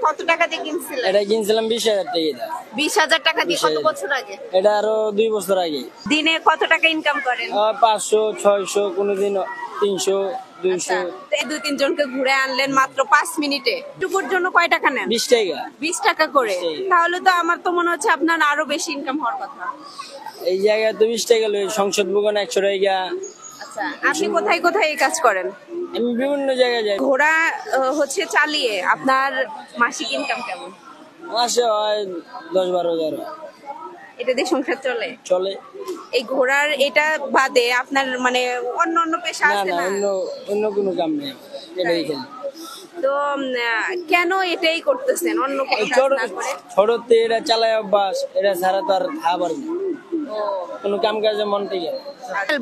কত টাকা দিয়ে কিনছিলেন? এটা কিনছিলাম 20,000 টাকা। 20,000 টাকা দিয়ে কত বছর আগে? এটা আরো 2 বছর আগে। দিনে কত টাকা ইনকাম করেন? 500 600 কোনদিন 300 200। এই 2-3 জনকে ঘুরে আনলেন মাত্র 5 মিনিটে। টুকুর জন্য কয় টাকা নেন? 20 টাকা। 20 টাকা করে। তাহলে তো আমার তো মনে হচ্ছে আপনার আরো বেশি ইনকাম হওয়ার কথা। এই জায়গায় তো 20 টাকা লই, সংসদ ভবন 100 টাকা। আচ্ছা, আপনি কোথায় কোথায় এই কাজ করেন? আমি বিভিন্ন জায়গায় যাই। ঘোড়া হচ্ছে চালিয়ে আপনার মাসিক ইনকাম কেমন? মাসে হয় 10-12 হাজার। এটা দিয়ে সংসার চলে? চলে। এই ঘোড়ার এটা বাদে আপনার মানে অন্য অন্য পেশা আছে না, না? অন্য কোনো কাম নেই, এটাই খেলি। তো কেন এটাই করতেছেন অন্য কোনো কাজ না করে? ছোটতে এটা চালায় অভ্যাস, এটা ছাড়া তো আর খাবার না। কোনো কাম কাজে মন থেকে।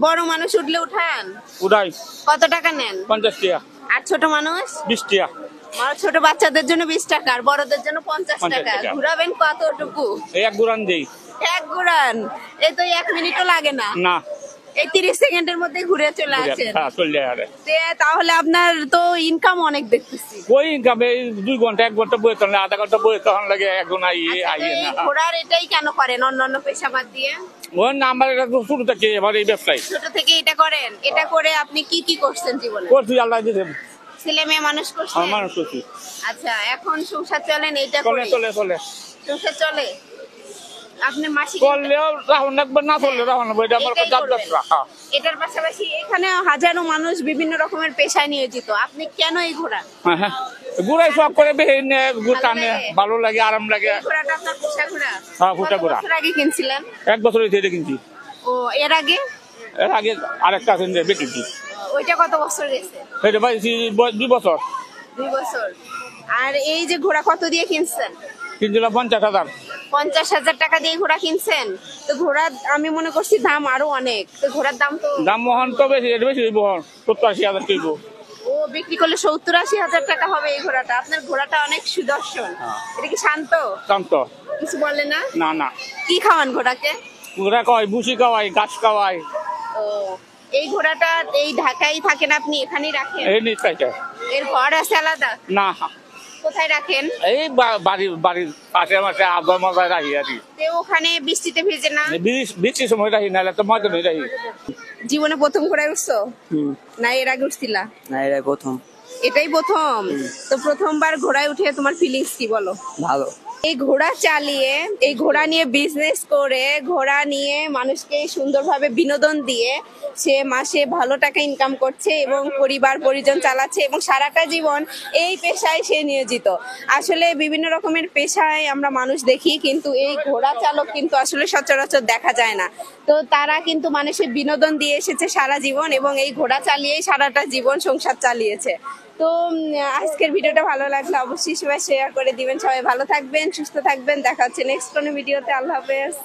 বড় মানুষ উঠলে উঠান? উড়াই। কত টাকা নেন? 50 টাকা। আর ছোট মানুষ? 20 টাকা। আর ছোট বাচ্চাদের জন্য 20 টাকা আর বড়দের জন্য 50 টাকা। ঘুরাবেন কতটুকু? এক গুরান দেই। এক ঘুরান? এই তো 1 মিনিটও লাগে না। না, এই 30 সেকেন্ডের মধ্যে ঘুরে চলে আসেন। হ্যাঁ চলে আরে। তাহলে আপনার তো ইনকাম অনেক দেখতেছি। ওই ইনকামে 2 ঘন্টা 1 ঘন্টা বইতে না, আধা ঘন্টা বইতে তখন লাগে এখন আইয়ে না। ঘোড়ার এটাই কেন করেন অন্যান্য পেশা বাদ দিয়ে? ওই না, আমার এটা তো শুরু থেকে আমার এই ব্যবসায়। ছোট থেকে এটা করেন? এটা করে আপনি কি কি করছেন জীবনে? করছি, আল্লাহ দিয়েছে। ছেলে মেয়ে মানুষ করছেন? আমার মানুষ করছি। আচ্ছা, এখন সংসার চলেন এইটা চলে করে? চলে চলে সংসার চলে? আপনি মাসিক করলেও রাহুল একবার না চললে রাহুল না, এটা আমার জাত রাখা। এটার পাশাপাশি এখানে হাজারো মানুষ বিভিন্ন রকমের পেশায় নিয়োজিত, আপনি কেন এই ঘোড়া? হ্যাঁ, ঘুরাই সব করে বেহিনে টানে, ভালো লাগে, আরাম লাগে। ঘোড়াটা আপনার পোষা ঘোড়া? হ্যাঁ, পোষা ঘোড়া। কত বছর আগে কিনছিলেন? 1 বছর হয়েছে এটা কিনছি। ও, এর আগে? এর আগে আরেকটা কিনতে বেটিছি। ওইটা কত বছর গেছে? এটা পাইছি 2 বছর। 2 বছর। আর এই যে ঘোড়া কত দিয়ে কিনছেন? কিনছিলাম 50,000। 50,000 টাকা দিয়ে ঘোড়া কিনছেন? তো ঘোড়া আমি মনে করছি দাম আরো অনেক। তো ঘোড়ার দাম তো দাম মহান তো বেশি, এটা বেশি বহন 70-80 হাজার কিনবো। ও, বিক্রি করলে 70-80 হাজার টাকা হবে এই ঘোড়াটা। আপনার ঘোড়াটা অনেক সুদর্শন। এটা কি শান্ত? শান্ত। কিছু বলে না? না না। কি খাওয়ান ঘোড়াকে? ঘোড়া খাওয়াই, ভুসি খাওয়াই, গাছ খাওয়াই। ও, এই ঘোড়াটা এই ঢাকায় থাকেন আপনি, এখানেই রাখেন? এই নিশ্চয়টা। এর ঘর আছে আলাদা? না, কোথায় রাখেন? এই বাড়ির পাশে মাসে আদর মজায় রাখি আর কি। ওখানে বৃষ্টিতে ভিজে না? বৃষ্টির সময় রাখি, নাহলে তো ময়দানে রাখি। জীবনে প্রথম ঘোড়ায় উঠছো না এর আগে উঠছিলা? না, এটা প্রথম। এটাই প্রথম? তো প্রথমবার ঘোড়ায় উঠে তোমার ফিলিংস কি বলো? ভালো। এই ঘোড়া চালিয়ে, এই ঘোড়া নিয়ে বিজনেস করে, ঘোড়া নিয়ে মানুষকে সুন্দরভাবে বিনোদন দিয়ে সে মাসে ভালো টাকা ইনকাম করছে এবং পরিবার পরিজন চালাচ্ছে এবং সারাটা জীবন এই পেশায় সে নিয়োজিত। আসলে বিভিন্ন রকমের পেশায় আমরা মানুষ দেখি, কিন্তু এই ঘোড়া চালক কিন্তু আসলে সচরাচর দেখা যায় না। তো তারা কিন্তু মানুষের বিনোদন দিয়ে এসেছে সারা জীবন এবং এই ঘোড়া চালিয়েই সারাটা জীবন সংসার চালিয়েছে। তো আজকের ভিডিওটা ভালো লাগলে অবশ্যই সবাই শেয়ার করে দিবেন। সবাই ভালো থাকবেন, সুস্থ থাকবেন। দেখা হচ্ছে নেক্সট কোনো ভিডিওতে। আল্লাহ হাফেজ।